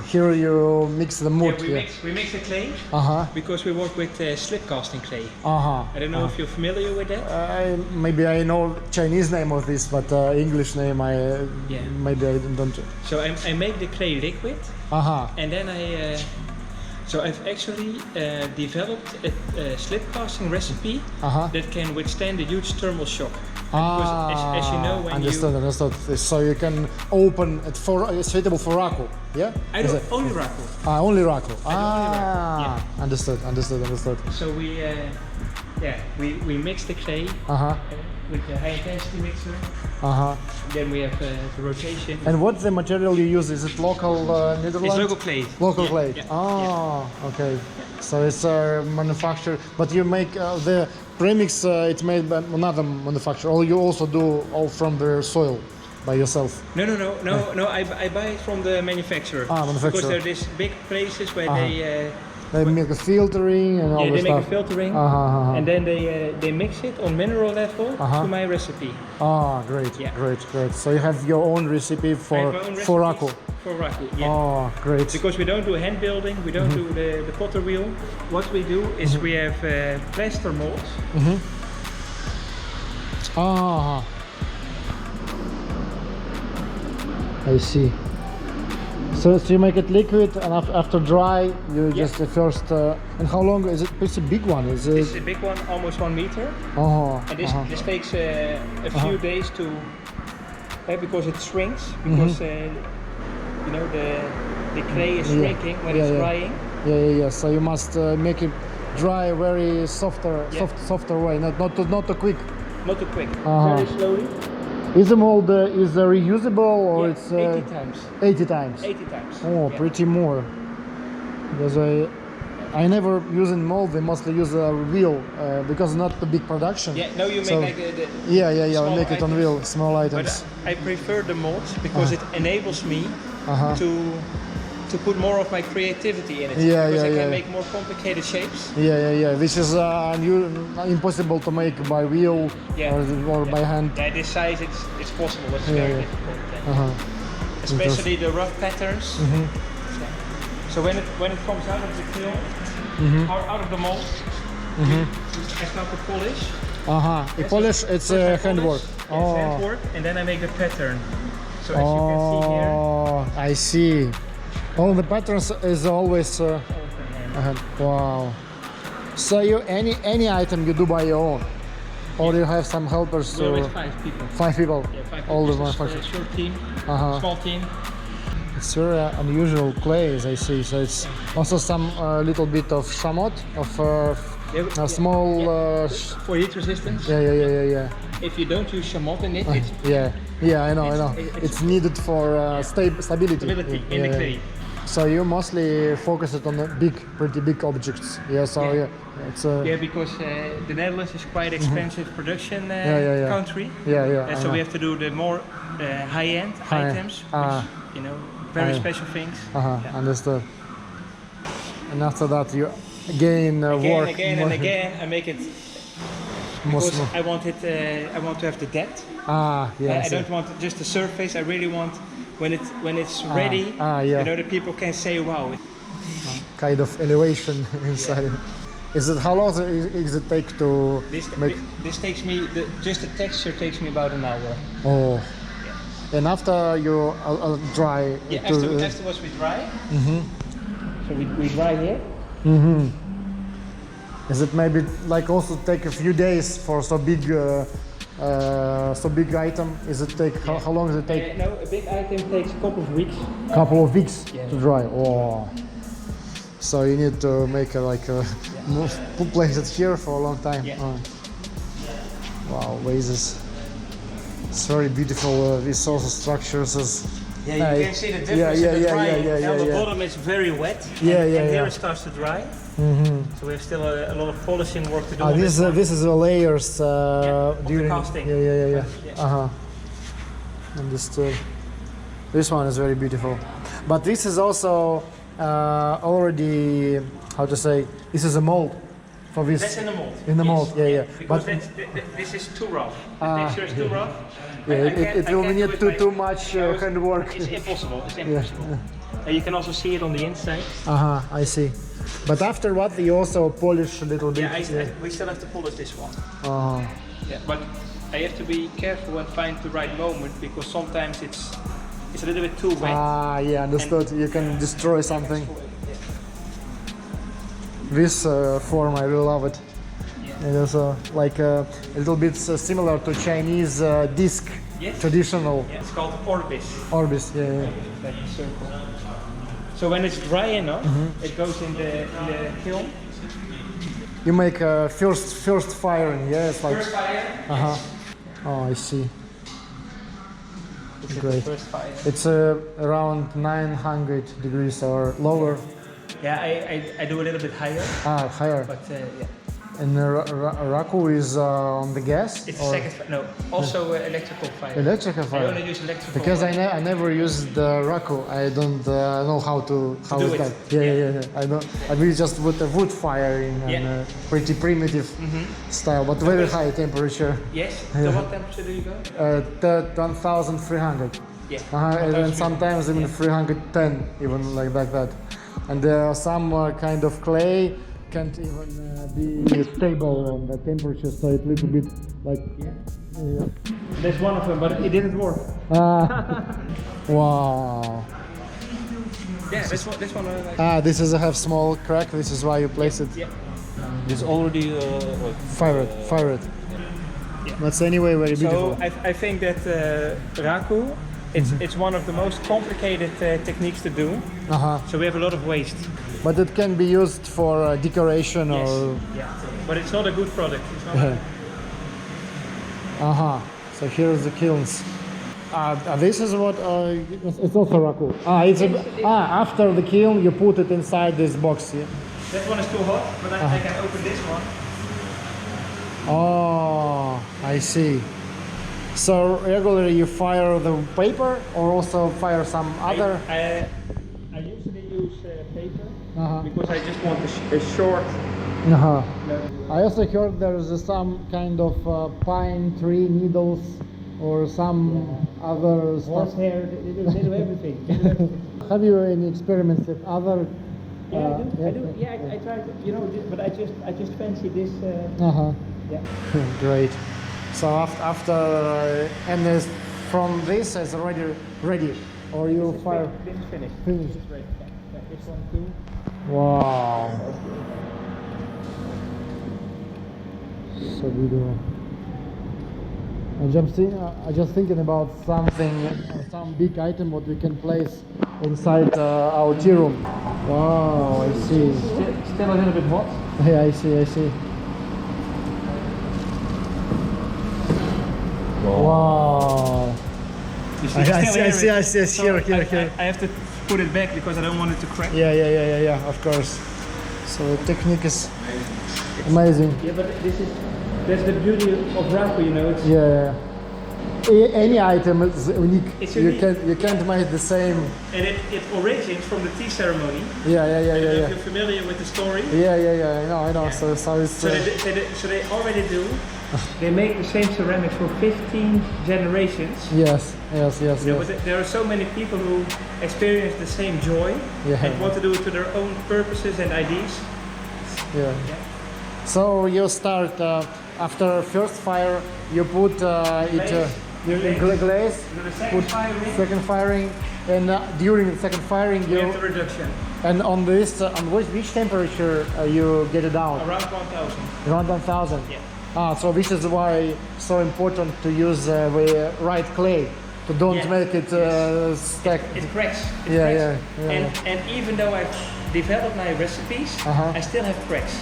Here you mix the mud. Yeah, we mix the clay because we work with slip casting clay. I don't know if you're familiar with that. Maybe I know Chinese name of this, but English name maybe I don't. So I make the clay liquid, and then I've actually developed a slip casting recipe that can withstand a huge thermal shock. Because as you know, when understood. So you can open it it's suitable for raku, yeah? Only raku. Only raku. Yeah. Understood. So we mix the clay with the high intensity mixer. Then we have the rotation. And what's the material you use? Is it local Netherlands? It's local clay. Local clay. Okay. So it's manufactured, but you make the premix. It's made by another manufacturer, or you also do all from the soil by yourself? No. I buy it from the manufacturer. Manufacturer. Because there are these big places where they make a filtering and all this stuff. Yeah, they make a filtering, and then they mix it on mineral level to my recipe. Great. So you have your own recipe for raku. For raku, yeah. Great. Because we don't do hand building, we don't do the potter wheel. What we do is we have plaster molds. I see. So you make it liquid, and after dry, you just the first. And how long is it? It's a big one. Is it? It's a big one, almost 1 meter. And this takes a few days to, because it shrinks. Because the clay is shrinking when it's drying. Yeah. So you must make it dry very softer way, not too quick. Not too quick. Very slowly. Is the mold reusable, or it's 80 times? 80 times. 80 times. Pretty more. Because I never use in mold. They mostly use a wheel because not the big production. Yeah, no, you make like the we make it on wheel, small items. But I prefer the molds because it enables me to put more of my creativity in it. Because I can make more complicated shapes. Which is impossible to make by wheel or by hand. Yeah, this size it's possible. It's very difficult. Especially the rough patterns. So when it comes out of the kiln, or out of the mold, I start to polish. Polish, it's handwork. It's handwork, and then I make the pattern. So as you can see here. I see. All the patterns is always wow. So any item you do by your own, or you have some helpers? We're with 5 people. 5 people. Yeah, 5 all people. the It's a short team, small team. It's very unusual clay, as I see. So it's also some little bit of shamot, of small. For heat resistance. Yeah. If you don't use shamot in it, it's I know. It's needed for stability in the clay. So you mostly focus it on the pretty big objects. It's because the Netherlands is quite expensive production country. So we have to do the more high-end items, which, very special things. Understood. And after that, you work again, I make it. Because I want to have the depth. I don't want just the surface. I really want when it's ready. The people can say, "Wow!" Kind of elevation inside. How long does it take to make? This takes me just the texture takes me about an hour. And after you dry. Afterwards we dry. So we dry here. Is it maybe like also take a few days for so big item? How long does it take? No, a big item takes a couple of weeks. Couple of weeks to dry. So you need to make place it here for a long time. Wow, vases. It's very beautiful. These also structures. You can see the difference in the drying. Now the bottom is very wet. And here it starts to dry. So we have still a lot of polishing work to do. This is the layers during the casting. Understood. This one is very beautiful, but this is also already this is a mold for this. That's in the mold. In the mold, Because this is too rough. The texture is too rough. It will need too much handwork. It's impossible. And you can also see it on the inside. I see. But after what, you also polish a little bit? Yeah, we still have to polish this one. Yeah, but I have to be careful and find the right moment because sometimes it's a little bit too wet. Yeah, understood. You can destroy something. Yeah. This form, I really love it. Yeah. It is like a little bit similar to Chinese disc, yes. Traditional. Yeah, it's called orbis. Orbis, yeah. Like a circle. So when it's dry enough, it goes in the kiln. You make first firing, yeah? It's like, First fire. Oh, I see. This is Great. the first fire. It's around 900 degrees or lower. Yeah, I do a little bit higher. Higher. But yeah. And raku is on the gas? It's second fire. No, also electrical fire. Electrical fire. I only use electrical Because fire. I never used the raku. I don't know how do it's it. done. Yeah. I don't. I really just put a wood firing and pretty primitive style, but very high temperature. Yes. To what temperature do you go? 1,300. Yeah. And sometimes even 310, even like that. And some kind of clay can't even be stable on the temperature, so it's a little bit like. Yeah. That's one of them, but it didn't work. Wow. Yeah, this one. Like, this is a half small crack. This is why you place it. yeah. It's already Fire it. Yeah. That's anyway very beautiful. So I think that raku, it's one of the most complicated techniques to do. So we have a lot of waste. But it can be used for decoration Yes. or. Yeah. But it's not a good product. It's not So here's the kilns. This is what it's also raku. After the kiln you put it inside this box. Yeah? That one is too hot, but I can open this one. Oh, I see. So regularly you fire the paper or also fire some other? I usually use paper because I just want a short. I also heard there's some kind of pine tree needles or some other stuff. Horsehair, they do everything. Have you any experiments with other? Yeah, I do. Yeah, I try to, but I just fancy this. Yeah. Great. So after and this, from this is already ready, or you fire? This is finished. Finished. This is ready. Yeah, this one too. Wow. So beautiful. I just thinking about something, some big item what we can place inside our tea room. Wow, I see. Still a little bit hot. Yeah, I see. Wow. I see. Here. I have to put it back because I don't want it to crack. Yeah, of course. So the technique is amazing. Yeah, but that's the beauty of raku, It's Yeah. Any item is unique. It's unique. You can't make the same. and it originates from the tea ceremony. Yeah. If you're familiar with the story. Yeah. I know. So it's. So they already do. They make the same ceramics for 15 generations. Yes. But there are so many people who experience the same joy and want to do it to their own purposes and ideas. Yeah. So you start after first fire. You put glaze. Second firing, and during the second firing You have the reduction. And on this, on which temperature you get it down? Around 1,000. Around 1,000. Yeah. So this is why so important to use the right clay to don't make it stack. It cracks. Yeah. And even though I've developed my recipes, I still have cracks.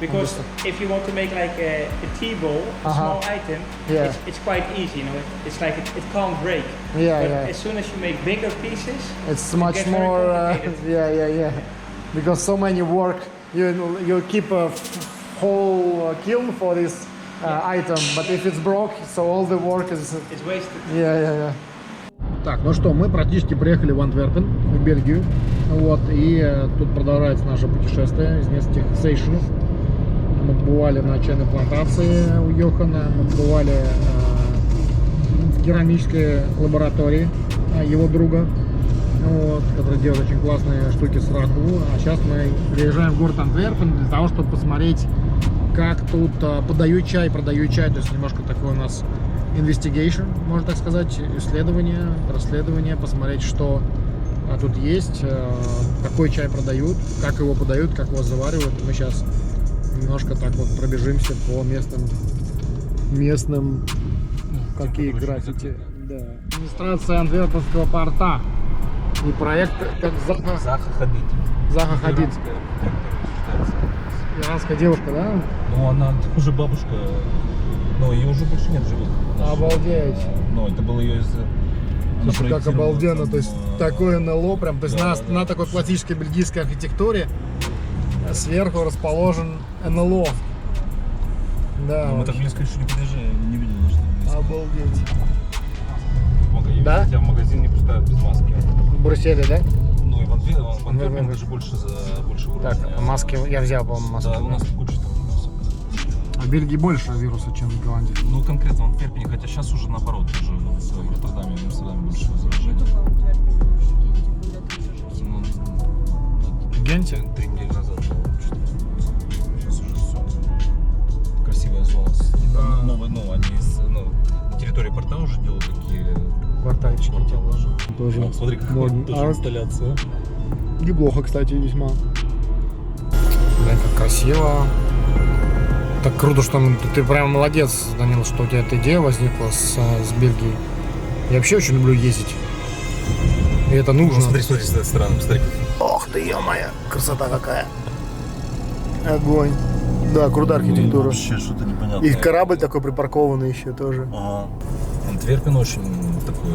Because if you want to make like a tea bowl, a small item, it's quite easy. It's like it can't break. But as soon as you make bigger pieces, it's much more. Because so many work, you keep a whole kiln for this item, but if it's broke, so all the work is. It's wasted. Yeah. Так, ну что, мы практически приехали в Антверпен, в Бельгию, вот, и тут продолжается наше путешествие из нескольких сейшенов. Мы побывали на чайной плантации у Йохана, мы побывали в керамической лаборатории его друга, вот, который делает очень классные штуки с раку. А сейчас мы приезжаем в город Антверпен для того, чтобы посмотреть, как тут подают чай, продают чай. То есть немножко такой у нас investigation, можно так сказать, исследование, расследование, посмотреть, что тут есть, какой чай продают, как его подают, как его заваривают. Мы сейчас немножко так вот пробежимся по местным какие граффити. Да. Администрация Антверпенского порта и проект как Заха Хадид. Заха Хадид. Иранская девушка, да? Ну, она уже бабушка, но ее уже больше нет живых. Обалдеть. Ну, это было ее из... Слушай, как обалденно, то есть такое НЛО, прям, то есть на такой классической бельгийской архитектуре сверху расположен НЛО. Да. Мы так близко еще не подъезжали, не видели, что близко. Обалдеть. Да? Тебя в магазин не пускают без маски. В Брюсселе, да? Ну и в Антверпене даже больше уровня. Так, маски, я взял, по-моему, маски. Да, у нас куча там вирусов. А в Бельгии больше вируса, чем в Голландии. Ну, конкретно в Антверпене, хотя сейчас уже наоборот, уже в Роттердаме и в Амстердаме больше заражений. В Генте? 3 недели назад. Сейчас уже все. Красивая зона. Да. Новые, они на территории порта уже делают такие Портальчики. тоже. Тоже. Вот, смотри, как Modern тоже art. инсталляция. Неплохо, кстати, весьма. Блин, как красиво. Так круто, что ты прям молодец, Данил, что у тебя эта идея возникла с Бельгией. Я вообще очень люблю ездить. И это нужно. Смотри, с этой стороны, смотри. Ох ты, ё-моё, красота какая. Огонь. Да, крутая архитектура. Вообще что-то непонятное. И корабль такой припаркованный еще тоже. Ага. Антверпен очень такой,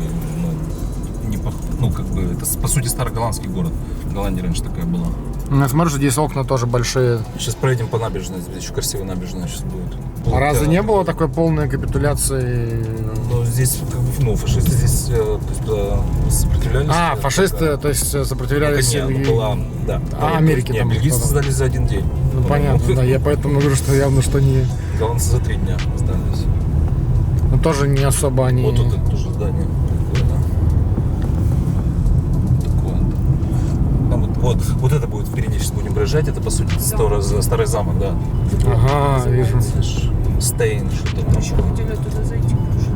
как бы, это по сути старый голландский город. В Голландии раньше такая была. Я смотрю, что здесь окна тоже большие. Сейчас проедем по набережной, здесь еще красивая набережная сейчас будет. А разве не было такой полной капитуляции? Ну, здесь, как бы, фашисты здесь сопротивлялись. А, фашисты, то есть сопротивлялись была, да. Америке не, там. бельгийцы сдались за один день. Ну, понятно, да, я поэтому говорю, что явно, что не... Голландцы за 3 дня сдались. Но тоже не особо они... Вот тут тоже здание такое, да. Вот это будет впереди, сейчас будем проезжать, это по сути старый замок, да. Ага, вижу. Стейн, что-то там.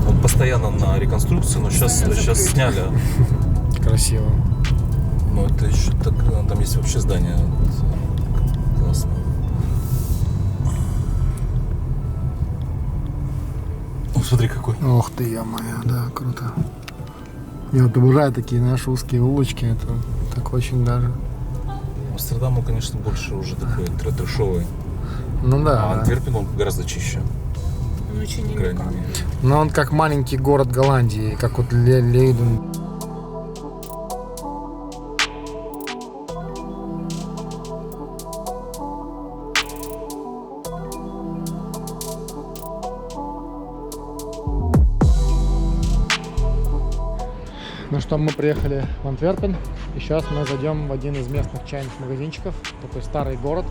Он постоянно на реконструкции, но сейчас сняли. Красиво. Ну это еще так, там есть вообще здание. Классно. О, смотри какой. Ох ты, ё-моё, да, круто. Я вот обожаю такие наши узкие улочки, это так очень даже. Амстердам, он, конечно, больше уже такой трэшовый. Ну да. А Антверпен, он гораздо чище. Ну, очень По крайней мере. Но он как маленький город Голландии, как вот Лейден. Ну что, мы приехали в Антверпен, и сейчас мы зайдем в один из местных чайных магазинчиков, такой старый город.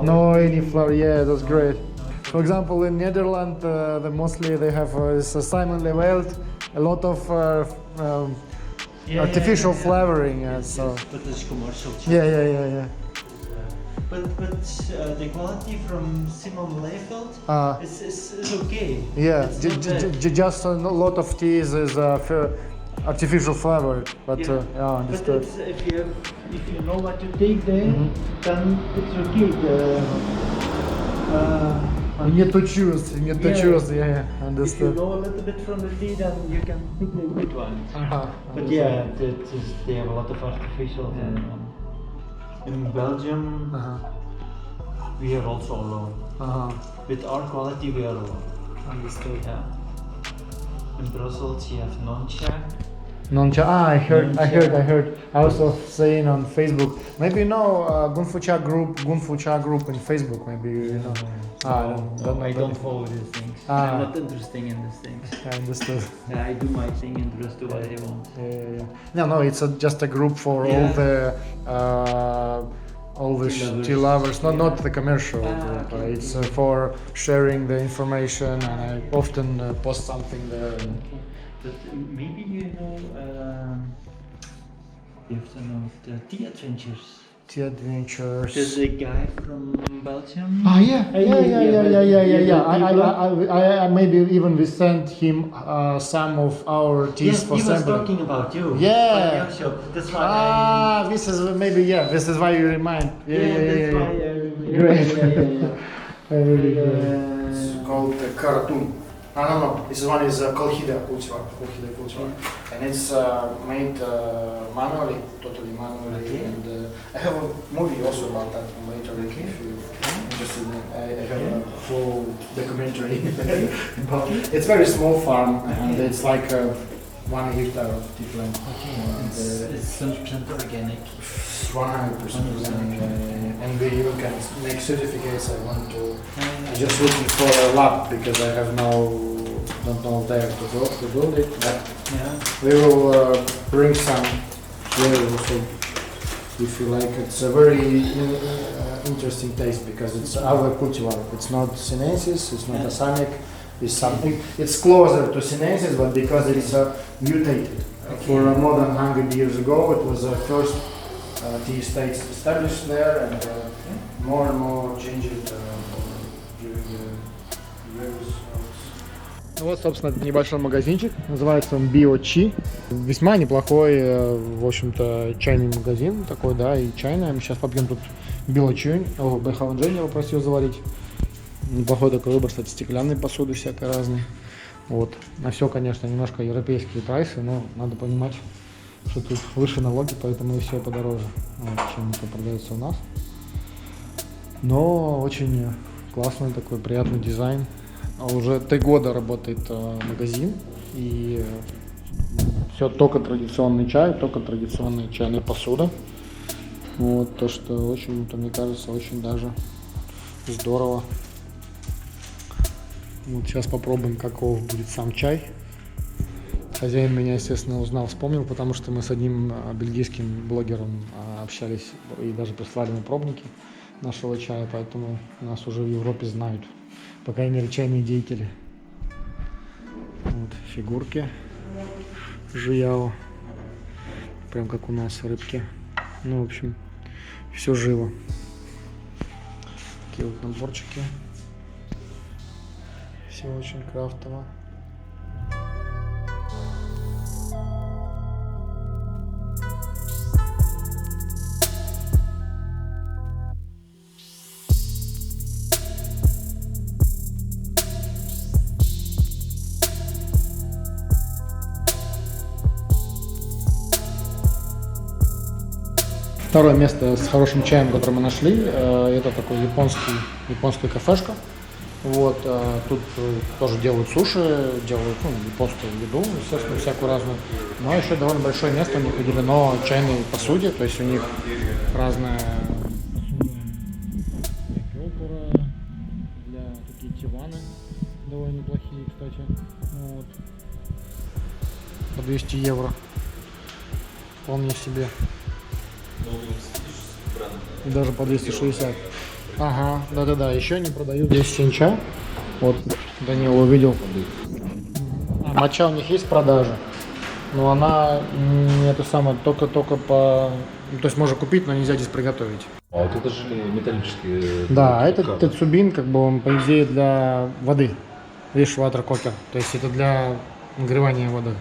No any flower, yeah, that's great. For example, in Netherlands, mostly they have Simon Leveld, a lot of artificial flavoring. So. But it's commercial. Yeah. But the quality from Simon Leveld is okay. Yeah, It's just a lot of teas is artificial flavor, but yeah, understood. But if you know what to take there, then it's okay. You need to choose, yeah, If you understood. know a little bit from the tea, then you can pick the good ones. But Understood. yeah, they have a lot of artificial. In Belgium, we are also alone. With our quality, we are alone. Understood. Yeah. In Brussels, you have Moychay. Moychay. I heard. I also saying on Facebook. Maybe you know Gunfucha group in Facebook. Maybe you know. I don't follow these things. I'm not interested in these things. I understood. I do my thing and the rest do what they want. No, it's just a group for all the tea lovers, not the commercial. It's for sharing the information, and I often post something there. But maybe you have to know the tea adventures. Tea adventures. There's a guy from Belgium. Ah, yeah. I maybe even we sent him some of our teas for he was sampling. talking about you. Yeah. By the shop. That's why. This is maybe This is why you remind. That's why I remember. Great. Yeah. It's called karatun. No. This one is kolhida cultivar, and it's made manually, totally manually. Okay. And I have a movie also about that later. If you're interested, I have a full documentary. It's very small farm, and it's like 1 hectare of tea plant. It's 100% organic. 100% organic, and we even can make certificates. I just looking for a lab because I have don't know there to build it. But we will bring some here also if you like. It's a very interesting taste because it's our cultivar. It's not sinensis, it's not Assamic. It's something. It's closer to sinensis, but because it's mutated. For more than 100 years ago, it was the first tea estates established there, and more and more changes during the years. Вот, собственно, это небольшой магазинчик, называется он Moychay. Весьма неплохой, в общем-то, чайный магазин такой, да, и чайная. Мы сейчас попьем тут белочунь. Бэхаун Женя попросил заварить. Неплохой такой выбор, кстати, стеклянной посуды всякой разной. Вот. На все, конечно, немножко европейские прайсы, но надо понимать, что тут выше налоги, поэтому и все подороже, чем это продается у нас. Но очень классный такой, приятный дизайн. Уже 3 года работает магазин, и все только традиционный чай, только традиционная чайная посуда. Вот, то, что очень-то, мне кажется, очень даже здорово. Вот сейчас попробуем, каков будет сам чай. Хозяин меня, естественно, узнал, вспомнил, потому что мы с одним бельгийским блогером общались и даже прислали ему пробники нашего чая, поэтому нас уже в Европе знают, по крайней мере, чайные деятели. Вот фигурки жияо, прям как у нас рыбки. Ну, в общем, все живо. Такие вот наборчики. Все очень крафтово. Второе место с хорошим чаем, которое мы нашли, это такой японская кафешка. Вот, тут тоже делают суши, делают японскую еду, естественно, всякую разную. Но еще довольно большое место у них уделено чайной посуде, то есть у них разная для такие тиваны, довольно неплохие, кстати. Вот. По 200 евро. Вполне себе. И даже по 260. Ага, да-да-да, еще они продают здесь синча. Вот, Данила увидел. Моча у них есть в продаже, но она не это самое, только по... То есть можно купить, но нельзя здесь приготовить. А вот это же металлические... Да, это тецубин, как бы он, по идее, для воды. Видишь, water-cooker, то есть это для нагревания воды.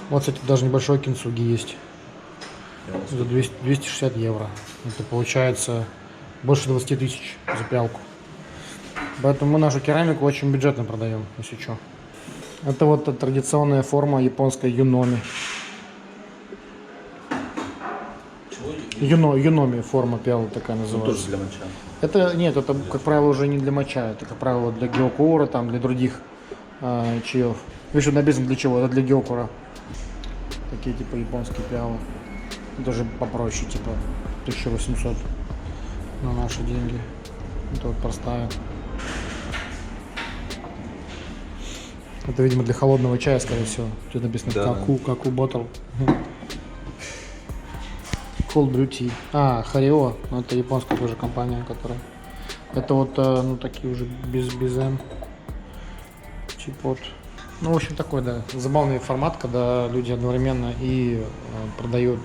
Вот, кстати, даже небольшой кинцуги есть. За 260 евро. Это получается больше 20 тысяч за пиалку. Поэтому мы нашу керамику очень бюджетно продаем, если что. Это вот традиционная форма японской юноми. Юноми форма пиалы такая называется. Тоже для моча. Это нет, это как правило уже не для моча, это как правило для геокура, там для других чаев. Видишь, написано для чего? Это для геокура. Такие типа японские пиалы. Даже попроще, типа 1800 на наши деньги. Это вот простая. Это, видимо, для холодного чая, скорее всего. Тут написано да. каку ботл. Cold Brew Tea. А, Харио, ну это японская тоже компания, которая... Это вот, ну, такие уже без М. Чипот. Ну, в общем, такой, да, забавный формат, когда люди одновременно и продают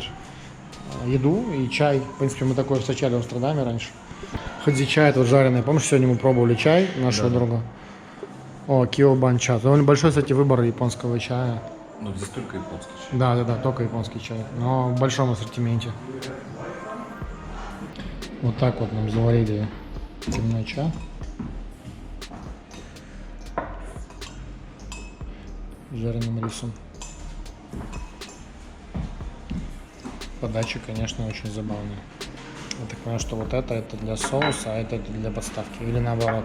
еду и чай. В принципе, мы такое встречали в Амстердаме раньше. Ходзи чай, это вот жареный. Помнишь, сегодня мы пробовали чай нашего друга? О, кио-банча. Довольно большой, кстати, выбор японского чая. Ну, здесь только японский чай. Да, только японский чай, но в большом ассортименте. Вот так вот нам заварили темный чай. С жареным рисом. Подача, конечно, очень забавная. Я так понимаю, что вот это для соуса, а это для подставки. Или наоборот.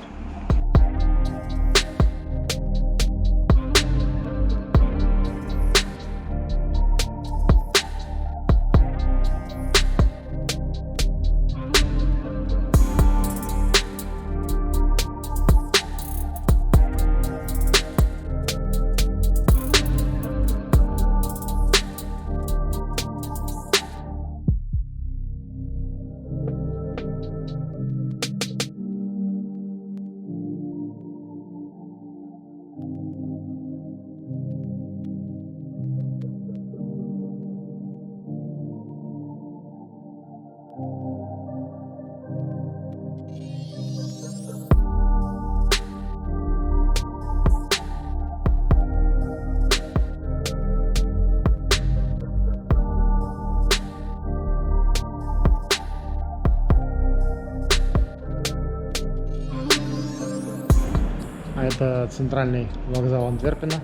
А это центральный вокзал Антверпена.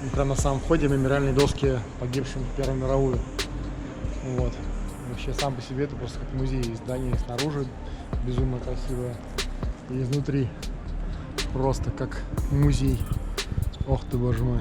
И прямо на самом входе мемориальные доски погибшим в Первую мировую. Вот. Вообще сам по себе это просто как музей. Здание снаружи безумно красивое. И изнутри просто как музей. Ох ты, боже мой.